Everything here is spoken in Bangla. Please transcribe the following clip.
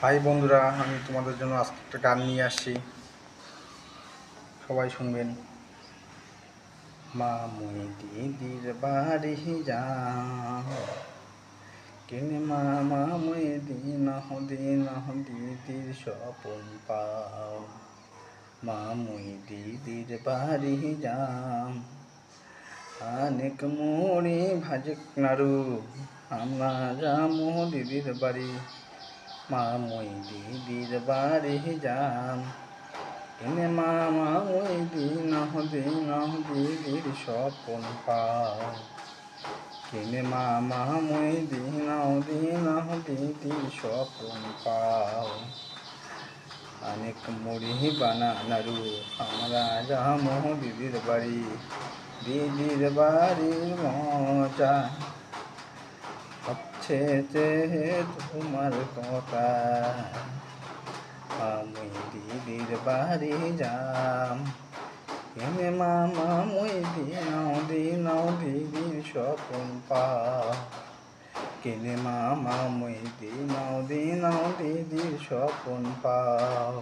হাই বন্ধুরা, আমি তোমাদের জন্য আজকে একটা গান নিয়ে আসছি, সবাই শুনবেন। মা মুই দিদির বাড়ি যাও, কেনে মামা মুই দিন দিদির স্বপন পাও। মা মুই দিদির বাড়ি যাও, অনেক মুড়ি ভাজক নাড়ু, আমরা যামু দিদির বাড়ি। মা মুই দিদির বাড়ি যাম, কেনে মামা মুই দিন দিদির স্বপন পাও। কেনে মামা মুই দিন দিদির স্বপন পাও। অনেক মুড়ি বানা নাড়ু, আমরা যামু দিদির বাড়ি। দিদির বাড়ির মজা সবচেয়ে তোমার কথা। মুই দিদির বাড়ি যাম, কেনে মামা মুই দিন দিদির স্বপন পাও। কেনে মামা মুই দিন দিদির স্বপন পাও।